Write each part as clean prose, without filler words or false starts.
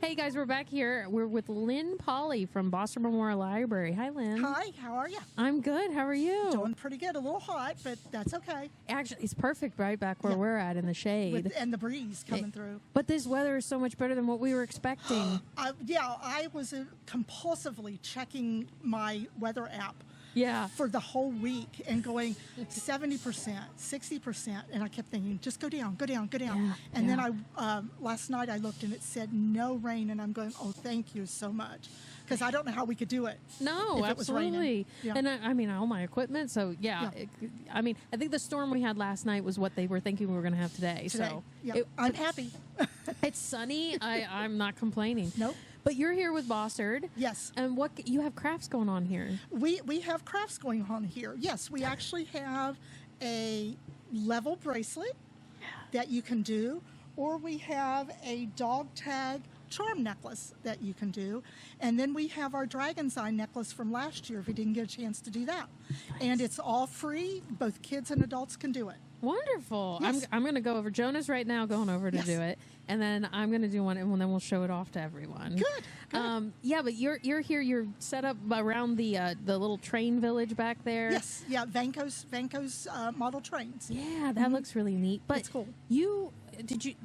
Hey guys, we're back here. We're with Lynn Polly from Bossard Memorial Library. Hi, Lynn. Hi, how are you? I'm good. How are you? Doing pretty good. A little hot, but that's okay. Actually, it's perfect right back where we're at in the shade. And the breeze coming through. But this weather is so much better than what we were expecting. I was compulsively checking my weather app. Yeah. For the whole week and going 70%, 60%. And I kept thinking, just go down, go down, go down. Yeah, and then last night I looked and it said no rain. And I'm going, oh, thank you so much. Because I don't know how we could do it. No, if absolutely. It was raining. Yeah. And I mean, all my equipment. So, I think the storm we had last night was what they were thinking we were going to have today. So I'm happy. It's sunny. I'm not complaining. Nope. But you're here with Bossard. Yes. And what you have crafts going on here. We have crafts going on here. Yes, we actually have a level bracelet that you can do, or we have a dog tag charm necklace that you can do, and then we have our dragon's eye necklace from last year if you didn't get a chance to do that. Nice. And it's all free. Both kids and adults can do it. Wonderful. Yes. I'm going to go over. Jonah's right now going over to do it, and then I'm going to do one, and then we'll show it off to everyone. Good. But you're here. You're set up around the little train village back there. Yes. Yeah. Vanco's model trains. Yeah, that looks really neat. But it's cool.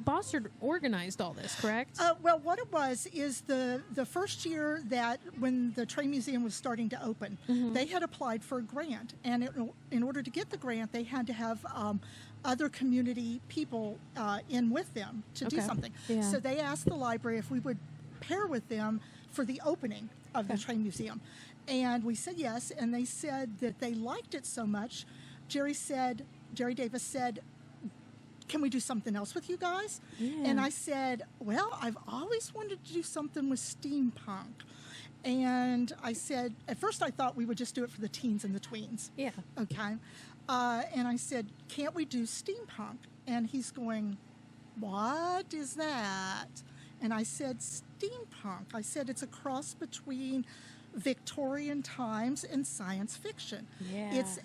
Bossard organized all this, correct? Well, what it was is the first year that when the train museum was starting to open, they had applied for a grant, and in order to get the grant, they had to have other community people in with them to do something. Yeah. So they asked the library if we would pair with them for the opening of the train museum, and we said yes. And they said that they liked it so much. Jerry Davis said, can we do something else with you guys? Yeah. And I said, well, I've always wanted to do something with steampunk. And I said, at first I thought we would just do it for the teens and the tweens. Yeah. Okay. And I said, can't we do steampunk? And he's going, what is that? And I said, steampunk. I said, it's a cross between Victorian times and science fiction. Yeah. It's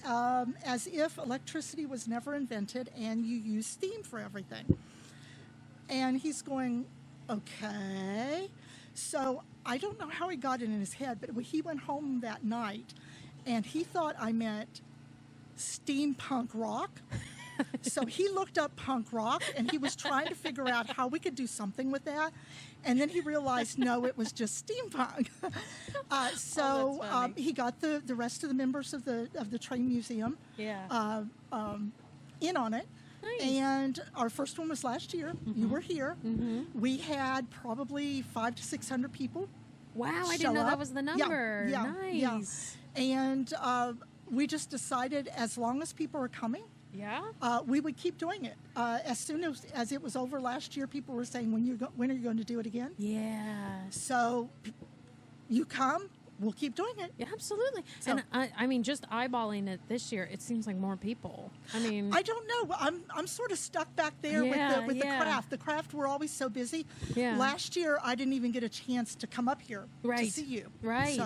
as if electricity was never invented and you use steam for everything. And he's going, okay. So I don't know how he got it in his head, but he went home that night and he thought I meant steampunk rock. So he looked up punk rock and he was trying to figure out how we could do something with that. And then he realized, no, it was just steampunk. He got the rest of the members of the train museum in on it. Nice. And our first one was last year. You were here. We had probably 500 to 600 people. Wow, I didn't know that was the number. Nice. Yeah. And we just decided as long as people are coming, we would keep doing it. As soon as it was over last year, people were saying, when are you going to do it again? Yeah. So you come, we'll keep doing it. Yeah, absolutely. So, and I mean, just eyeballing it this year, it seems like more people. I mean, I don't know. I'm sort of stuck back there with the craft. The craft, we're always so busy. Yeah. Last year, I didn't even get a chance to come up here to see you. Right.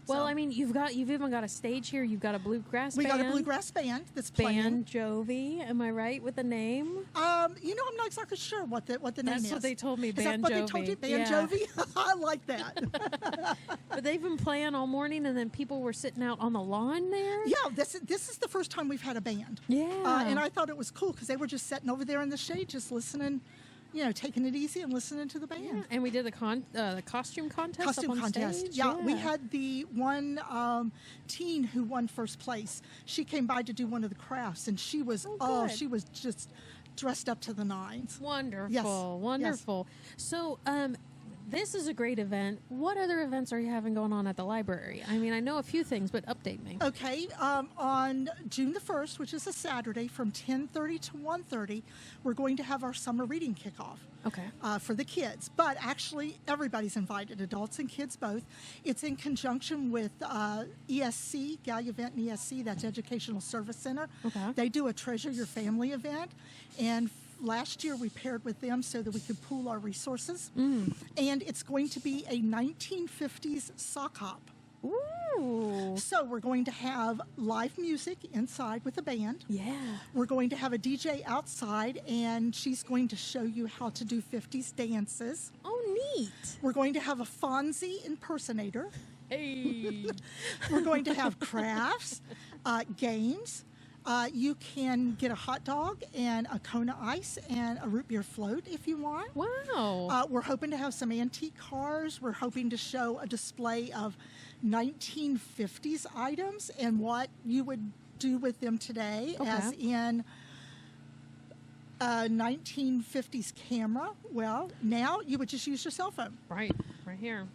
Well, I mean, you've even got a stage here. You've got a bluegrass band. We got a bluegrass band that's playing. Banjovi. Am I right with the name? I'm not exactly sure what the name is. That's what they told me. Is that what they told you? Banjovi? Yeah. I like that. But they've been playing all morning, and then people were sitting out on the lawn there. Yeah, this is the first time we've had a band. Yeah. And I thought it was cool because they were just sitting over there in the shade, just listening. Taking it easy and listening to the band. Yeah, and we did the costume contest. Costume up on contest. Stage. Yeah, we had the one teen who won first place. She came by to do one of the crafts, and she was she was just dressed up to the nines. Wonderful, yes. Wonderful. Yes. So, this is a great event. What other events are you having going on at the library? I mean, I know a few things, but update me. Okay. On June the 1st, which is a Saturday, from 10:30 to 1:30, we're going to have our summer reading kickoff. Okay. For the kids. But actually, everybody's invited, adults and kids both. It's in conjunction with ESC, Gallipolis and ESC, that's Educational Service Center. Okay. They do a Treasure Your Family event. And last year we paired with them so that we could pool our resources. And it's going to be a 1950s sock hop. Ooh. So we're going to have live music inside with a band. Yeah. We're going to have a DJ outside, and she's going to show you how to do 50s dances. Oh, neat. We're going to have a Fonzie impersonator. Hey. We're going to have crafts, games. You can get a hot dog and a Kona ice and a root beer float if you want. Wow. We're hoping to have some antique cars. We're hoping to show a display of 1950s items and what you would do with them today, as in a 1950s camera. Well, now you would just use your cell phone. Right here.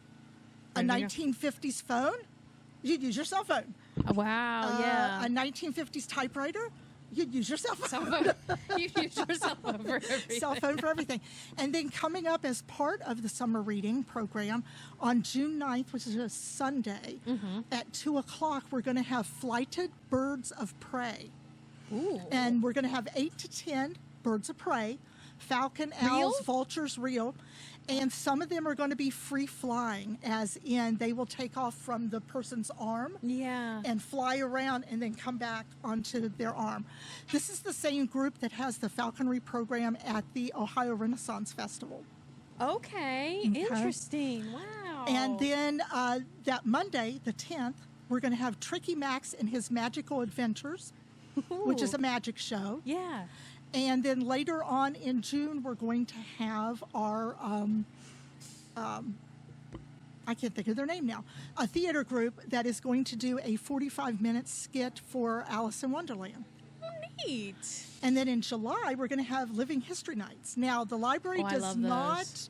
A 1950s phone, you'd use your cell phone. Wow, yeah. A 1950s typewriter, you'd use your cell phone. You use your cell phone for everything. Cell phone for everything. And then coming up as part of the summer reading program on June 9th, which is a Sunday, at 2 o'clock, we're going to have Flighted Birds of Prey. Ooh. And we're going to have 8 to 10 birds of prey, falcon, owls, vultures, real. And some of them are going to be free flying, as in they will take off from the person's arm and fly around and then come back onto their arm. This is the same group that has the falconry program at the Ohio Renaissance Festival. Okay. Interesting. Wow. And then that Monday, the 10th, we're going to have Tricky Max and his Magical Adventures, which is a magic show. Yeah. And then later on in June, we're going to have our, I can't think of their name now, a theater group that is going to do a 45-minute skit for Alice in Wonderland. Oh, neat. And then in July, we're going to have Living History Nights. Now, the library does not,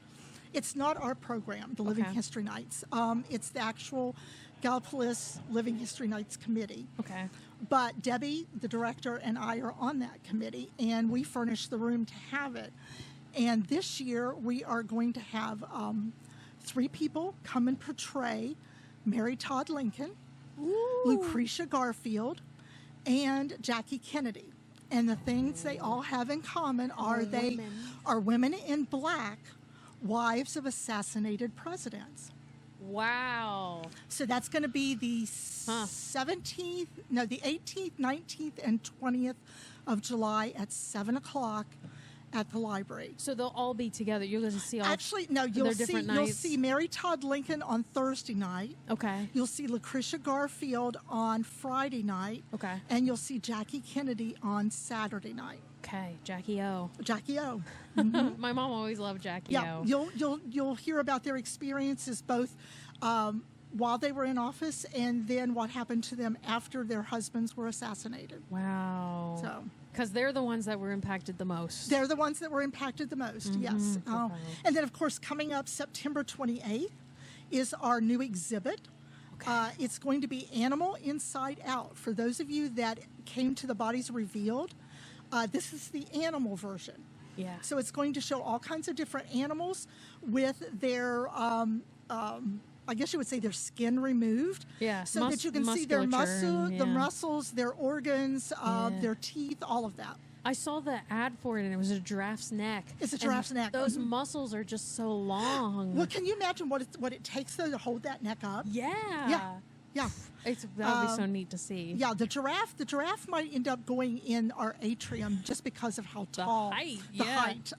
it's not our program, the Living History Nights. It's the actual Gallipolis Living History Nights committee. Okay. But Debbie, the director, and I are on that committee, and we furnish the room to have it. And this year, we are going to have 3 people come and portray Mary Todd Lincoln, Lucretia Garfield, and Jackie Kennedy. And the things they all have in common are they are women in black, wives of assassinated presidents. Wow. So that's going to be the 17th, no, the 18th, 19th, and 20th of July at 7 o'clock at the library. So they'll all be together. You'll get to see all. Actually, no, you'll see Mary Todd Lincoln on Thursday night. Okay. You'll see Lucretia Garfield on Friday night. Okay. And you'll see Jackie Kennedy on Saturday night. Okay, Jackie O. Jackie O. My mom always loved Jackie O. You'll hear about their experiences both while they were in office and then what happened to them after their husbands were assassinated. Wow. So, because they're the ones that were impacted the most. They're the ones that were impacted the most. Yes. And then, of course, coming up September 28th is our new exhibit. Okay. It's going to be Animal Inside Out. For those of you that came to the Bodies Revealed, this is the animal version. Yeah. So it's going to show all kinds of different animals with their, I guess you would say, their skin removed. Yeah. So that you can see their the muscles, their organs, their teeth, all of that. I saw the ad for it, and it was a giraffe's neck. It's a giraffe's neck. Those muscles are just so long. Well, can you imagine what it takes, though, to hold that neck up? Yeah. Yeah. That would be so neat to see. Yeah, the giraffe might end up going in our atrium just because of how tall. The height.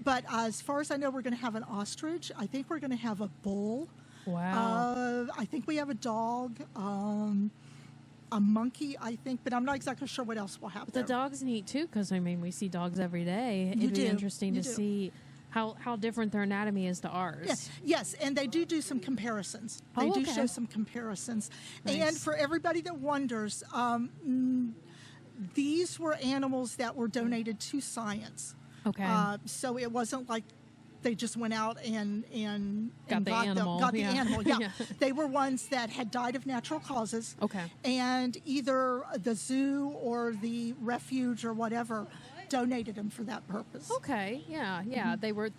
But as far as I know, we're going to have an ostrich. I think we're going to have a bull. Wow. I think we have a dog, a monkey, I think, but I'm not exactly sure what else we'll have. But the dog's neat, too, because, I mean, we see dogs every day. It'd be interesting to see how different their anatomy is to ours. Yes, and they do some comparisons. They do show some comparisons. Nice. And for everybody that wonders, these were animals that were donated to science. Okay. So it wasn't like they just went out and got the animal. Yeah. They were ones that had died of natural causes. Okay. And either the zoo or the refuge or whatever donated them for that purpose. Okay. Yeah. They were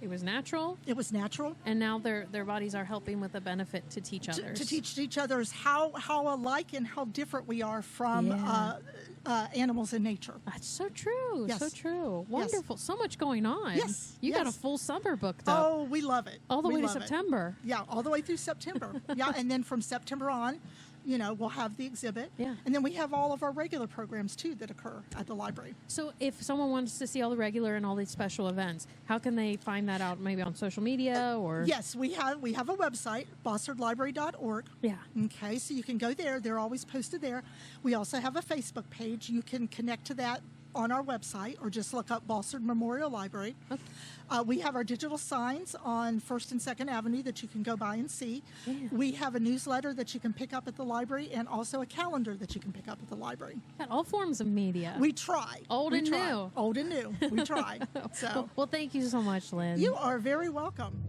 it was natural. It was natural. And now their bodies are helping with a benefit to teach others. To teach each others how alike and how different we are from animals in nature. That's so true. Yes. So true. Wonderful. So much going on. Yes. You got a Yes. full summer booked up. Oh, we love it. All the We way to love it. September. Yeah, all the way through September. Yeah, and then from September on, we'll have the exhibit. Yeah. And then we have all of our regular programs, too, that occur at the library. So if someone wants to see all the regular and all these special events, how can they find that out? Maybe on social media or? Yes, we have a website, bossardlibrary.org. Yeah. Okay, so you can go there. They're always posted there. We also have a Facebook page. You can connect to that on our website or just look up Bossard Memorial Library. Okay. We have our digital signs on 1st and 2nd Avenue that you can go by and see. Yeah. We have a newsletter that you can pick up at the library and also a calendar that you can pick up at the library. Got all forms of media. We try. Old We and try. new. Old and new. We try. So Well, thank you so much, Lynn. you are very welcome.